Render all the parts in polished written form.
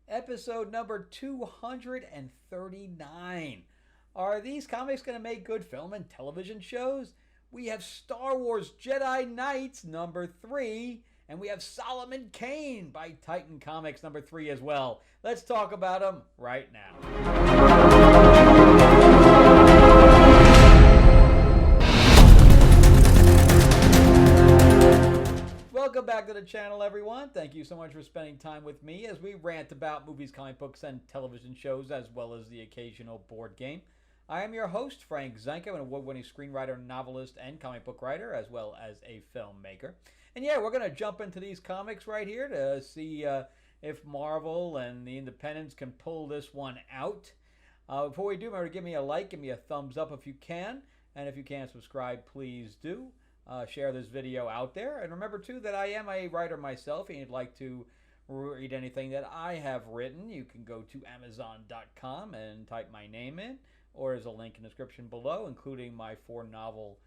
episode number 239. Are these comics going to make good film and television shows? We have Star Wars Jedi Knights number 3, and we have Solomon Kane by Titan Comics number 3 as well. Let's talk about them right now. Welcome back to the channel, everyone. Thank you so much for spending time with me as we rant about movies, comic books, and television shows, as well as the occasional board game. I am your host, Frank Zanca, an award-winning screenwriter, novelist, and comic book writer, as well as a filmmaker. And yeah, we're going to jump into these comics right here to see if Marvel and the independents can pull this one out. Before we do, remember to give me a like, give me a thumbs up if you can. And if you can't subscribe, please do. Share this video out there. And remember, too, that I am a writer myself, and you'd like to read anything that I have written, you can go to Amazon.com and type my name in, or there's a link in the description below, including my 4-novel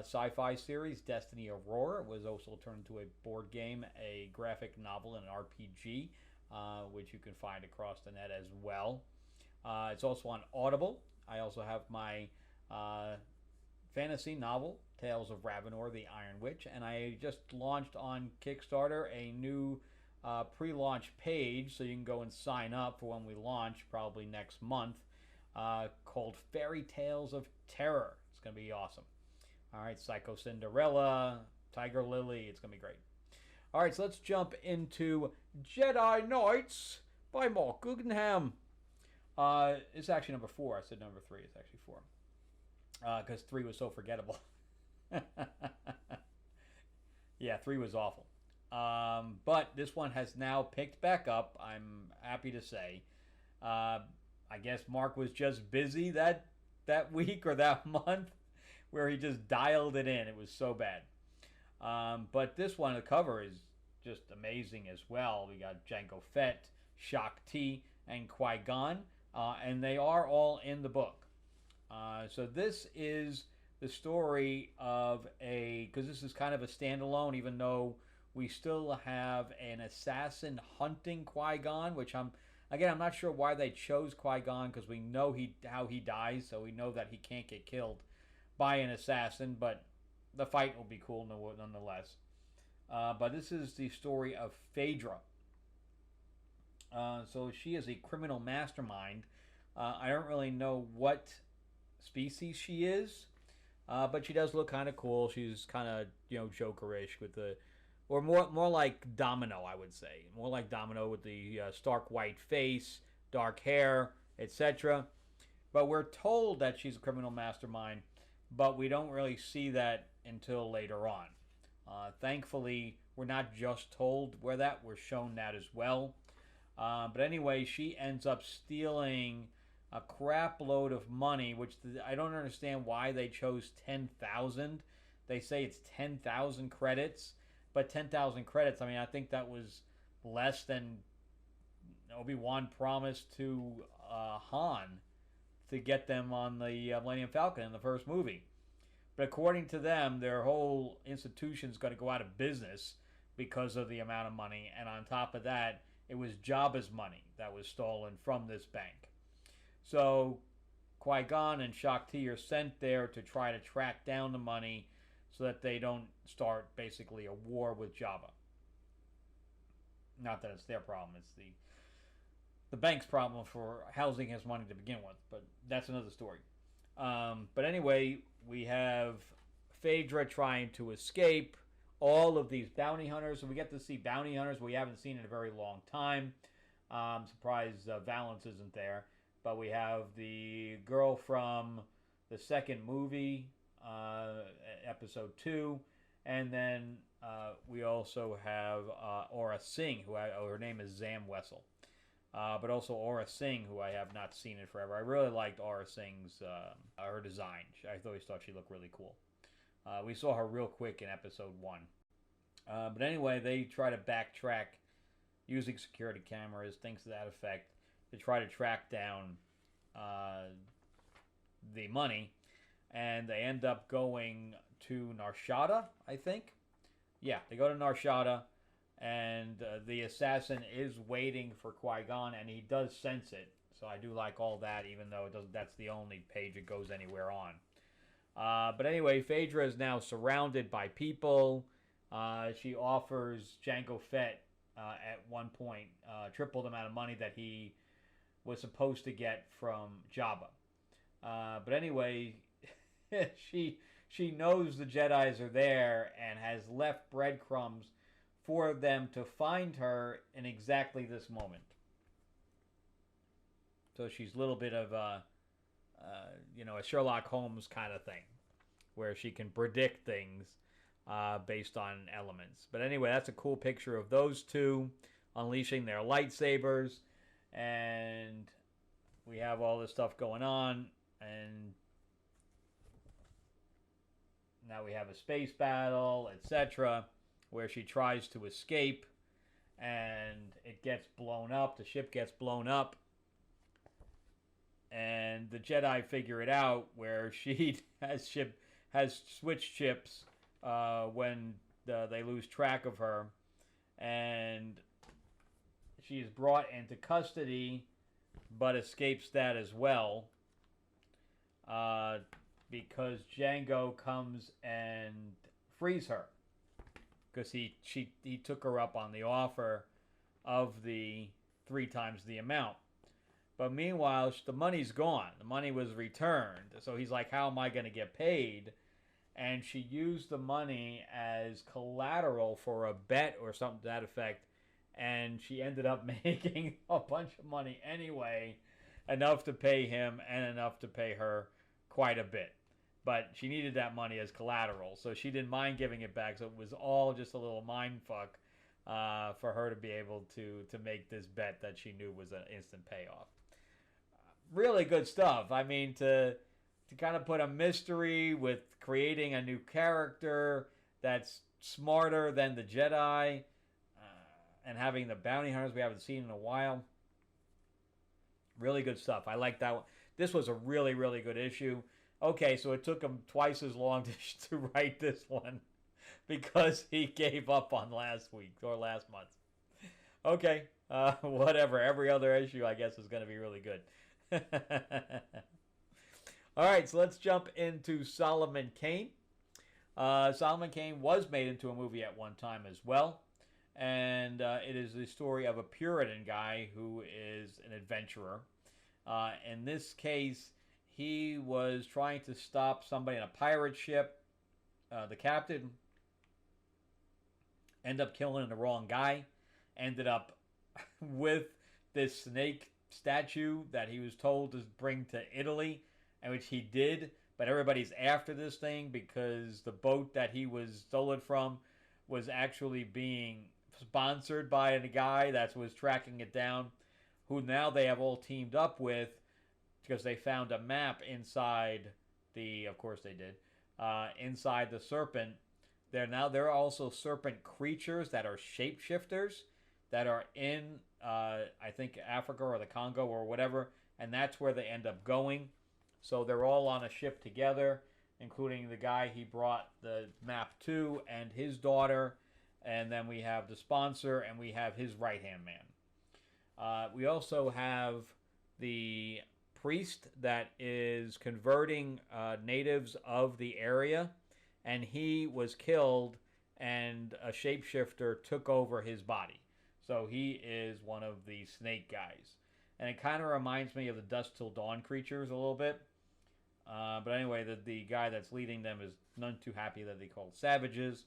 sci-fi series, Destiny Aurora. It was also turned into a board game, a graphic novel, and an RPG, which you can find across the net as well. It's also on Audible. I also have my fantasy novel, Tales of Ravenor, the Iron Witch, and I just launched on Kickstarter a new pre-launch page, so you can go and sign up for when we launch, probably next month, called Fairy Tales of Terror. It's going to be awesome. All right, Psycho Cinderella, Tiger Lily, it's going to be great. All right, so let's jump into Jedi Knights by Mark Guggenheim. It's actually number 4. I said number 3. It's actually 4. Because 3 was so forgettable. Yeah, 3 was awful. But this one has now picked back up, I'm happy to say. I guess Mark was just busy that week or that month where he just dialed it in. It was so bad. But this one, the cover is just amazing as well. We got Jango Fett, Shaak Ti, and Qui-Gon. And they are all in the book. So this is the story of because this is kind of a standalone, even though we still have an assassin hunting Qui-Gon, which I'm not sure why they chose Qui-Gon, because we know how he dies, so we know that he can't get killed by an assassin, but the fight will be cool nonetheless. But this is the story of Phaedra. So she is a criminal mastermind. I don't really know what species she is, but she does look kind of cool. She's kind of Jokerish with or more like Domino, I would say, more like Domino with the stark white face, dark hair, etc. But we're told that she's a criminal mastermind, but we don't really see that until later on. Thankfully, we're not just told we're shown that as well. But anyway, she ends up stealing a crap load of money, which I don't understand why they chose 10,000. They say it's 10,000 credits, but 10,000 credits, I think that was less than Obi-Wan promised to Han to get them on the Millennium Falcon in the first movie. But according to them, their whole institution's going to go out of business because of the amount of money, and on top of that, it was Jabba's money that was stolen from this bank. So Qui-Gon and Shaak Ti are sent there to try to track down the money so that they don't start basically a war with Jabba. Not that it's their problem, it's the bank's problem for housing his money to begin with, but that's another story. But anyway, we have Phaedra trying to escape all of these bounty hunters, so we get to see bounty hunters we haven't seen in a very long time. I'm surprised Valance isn't there. But we have the girl from the second movie, episode 2, and then we also have Aura Singh, her name is Zam Wessel. But also Aura Singh, who I have not seen in forever. I really liked Aura Singh's her design. I always thought she looked really cool. We saw her real quick in episode 1. But anyway, they try to backtrack using security cameras, things to that effect, to try to track down the money, and they end up going to Narshada, I think. Yeah, they go to Narshada, and the assassin is waiting for Qui-Gon, and he does sense it. So I do like all that, even though it doesn't. That's the only page it goes anywhere on. But anyway, Phaedra is now surrounded by people. She offers Jango Fett at one point triple the amount of money that he was supposed to get from Jabba. But anyway, she knows the Jedis are there and has left breadcrumbs for them to find her in exactly this moment. So she's a little bit of a Sherlock Holmes kind of thing, where she can predict things based on elements. But anyway, that's a cool picture of those two unleashing their lightsabers, and we have all this stuff going on, and now we have a space battle, etc., where she tries to escape, and it gets blown up. The ship gets blown up, and the Jedi figure it out, where she has switched ships when they lose track of her, and she is brought into custody, but escapes that as well, because Jango comes and frees her, because he took her up on the offer of the 3 times the amount. But meanwhile, the money's gone. The money was returned. So he's like, how am I going to get paid? And she used the money as collateral for a bet or something to that effect. And she ended up making a bunch of money anyway, enough to pay him and enough to pay her quite a bit. But she needed that money as collateral, so she didn't mind giving it back. So it was all just a little mind fuck for her to be able to make this bet that she knew was an instant payoff. Really good stuff. I mean, to kind of put a mystery with creating a new character that's smarter than the Jedi, and having the bounty hunters we haven't seen in a while. Really good stuff. I like that one. This was a really, really good issue. Okay, so it took him twice as long to write this one because he gave up on last week or last month. Okay, whatever. Every other issue, I guess, is going to be really good. All right, so let's jump into Solomon Kane. Solomon Kane was made into a movie at one time as well. And it is the story of a Puritan guy who is an adventurer. In this case, he was trying to stop somebody in a pirate ship. The captain ended up killing the wrong guy. Ended up with this snake statue that he was told to bring to Italy, and which he did. But everybody's after this thing because the boat that he was stolen from was actually being sponsored by a guy that was tracking it down, who now they have all teamed up with because they found a map inside of course they did, inside the serpent. There are also serpent creatures that are shapeshifters that are in, I think, Africa or the Congo or whatever, and that's where they end up going. So they're all on a ship together, including the guy he brought the map to and his daughter. And then we have the sponsor, and we have his right-hand man. We also have the priest that is converting natives of the area, and he was killed, and a shapeshifter took over his body. So he is one of the snake guys. And it kind of reminds me of the Dusk Till Dawn creatures a little bit. But anyway, the guy that's leading them is none too happy that they called savages.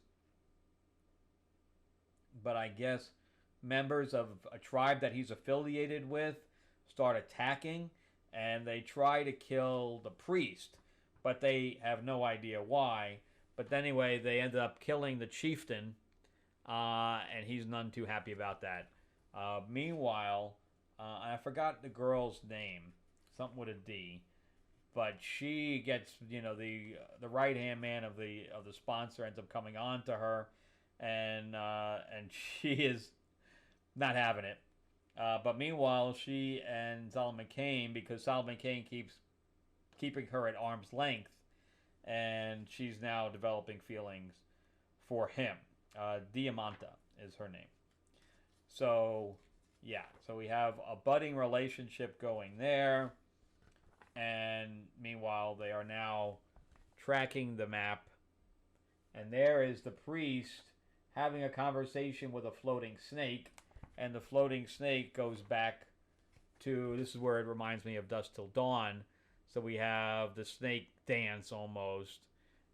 But I guess members of a tribe that he's affiliated with start attacking, and they try to kill the priest, but they have no idea why. But anyway, they ended up killing the chieftain, and he's none too happy about that. Meanwhile, I forgot the girl's name, something with a D, but she gets, the right hand man of the sponsor ends up coming on to her, and she is not having it. But meanwhile, she and Solomon Kane, because Solomon Kane keeps keeping her at arm's length, and she's now developing feelings for him. Diamanta is her name. So, yeah. So we have a budding relationship going there. And meanwhile, they are now tracking the map. And there is the priest having a conversation with a floating snake. And the floating snake goes back to, this is where it reminds me of Dusk Till Dawn. So we have the snake dance almost.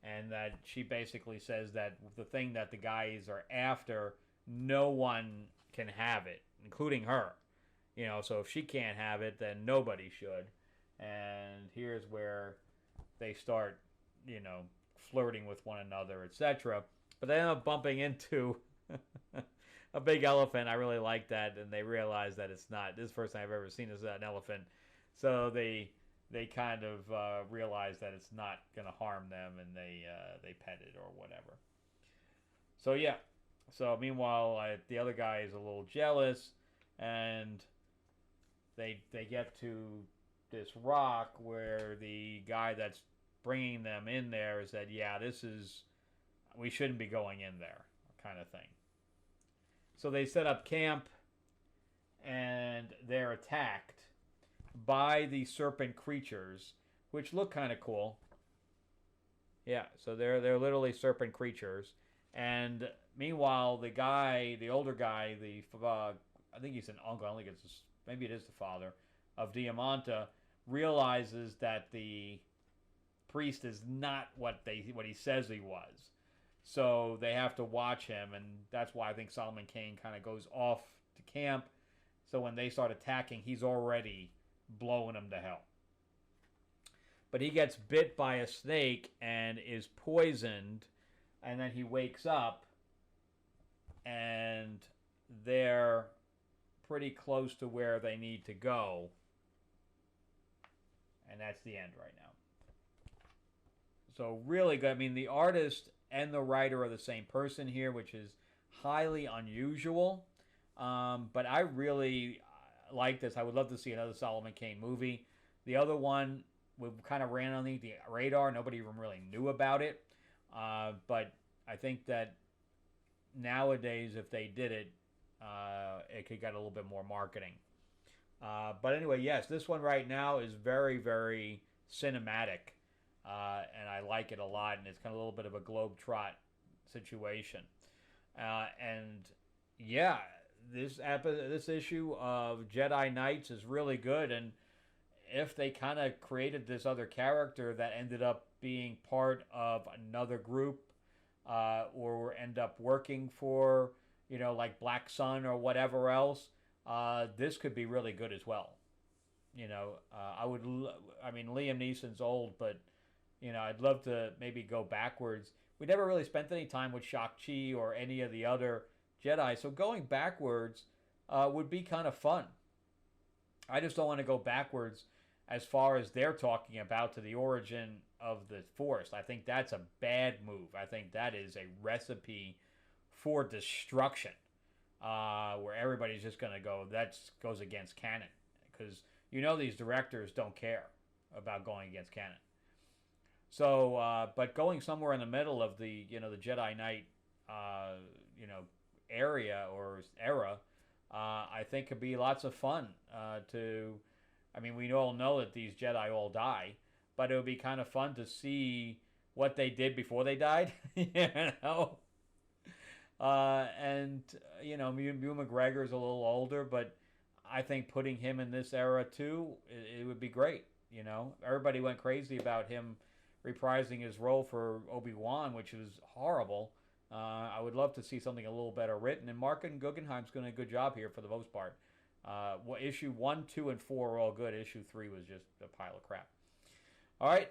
And that she basically says that the thing that the guys are after, no one can have it, including her. You know, so if she can't have it, then nobody should. And here's where they start, you know, flirting with one another, etc. But they end up bumping into a big elephant. I really like that, and they realize that it's not. This is the first time I've ever seen this an elephant. So they kind of realize that it's not going to harm them, and they pet it or whatever. So yeah. So meanwhile, the other guy is a little jealous, and they get to this rock where the guy that's bringing them in there said, yeah, we shouldn't be going in there, kind of thing. So they set up camp, and they're attacked by the serpent creatures, which look kind of cool. Yeah, so they're literally serpent creatures. And meanwhile, the older guy, I think he's an uncle, I don't think maybe it is the father of Diamanta, realizes that the priest is not what he says he was. So they have to watch him, and that's why I think Solomon Kane kind of goes off to camp. So when they start attacking, he's already blowing them to hell. But he gets bit by a snake and is poisoned, and then he wakes up, and they're pretty close to where they need to go. And that's the end right now. So really good. I mean, the artist and the writer are the same person here, which is highly unusual. But I really like this. I would love to see another Solomon Kane movie. The other one kind of ran on the radar. Nobody even really knew about it. But I think that nowadays, if they did it, it could get a little bit more marketing. But anyway, yes, this one right now is very, very cinematic. And I like it a lot. And it's kind of a little bit of a globetrot situation. And yeah, this issue of Jedi Knights is really good. And if they kind of created this other character that ended up being part of another group, or end up working for, like Black Sun or whatever else, this could be really good as well. I mean, Liam Neeson's old, but, I'd love to maybe go backwards. We never really spent any time with Shang-Chi or any of the other Jedi, so going backwards would be kind of fun. I just don't want to go backwards as far as they're talking about to the origin of the Force. I think that's a bad move. I think that is a recipe for destruction, where everybody's just going to go, that goes against canon. Because these directors don't care about going against canon. So, but going somewhere in the middle of the, the Jedi Knight, area or era, I think could be lots of fun we all know that these Jedi all die, but it would be kind of fun to see what they did before they died, And, Ewan McGregor's a little older, but I think putting him in this era too, it would be great, Everybody went crazy about him reprising his role for Obi-Wan, which was horrible. I would love to see something a little better written, and Martin Guggenheim's doing a good job here for the most part. Issue 1, 2, and 4 are all good. Issue 3 was just a pile of crap. All right,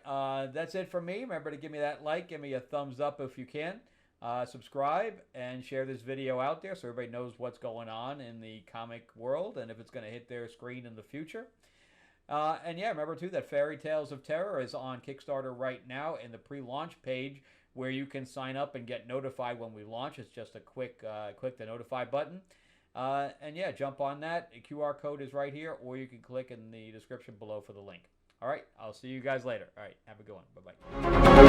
that's it for me. Remember to give me that like, give me a thumbs up if you can. Subscribe and share this video out there so everybody knows what's going on in the comic world and if it's going to hit their screen in the future. And yeah, remember too that Fairy Tales of Terror is on Kickstarter right now in the pre-launch page where you can sign up and get notified when we launch. It's just a quick click the notify button. And yeah, jump on that. The QR code is right here, or you can click in the description below for the link. All right, I'll see you guys later. All right, have a good one. Bye-bye.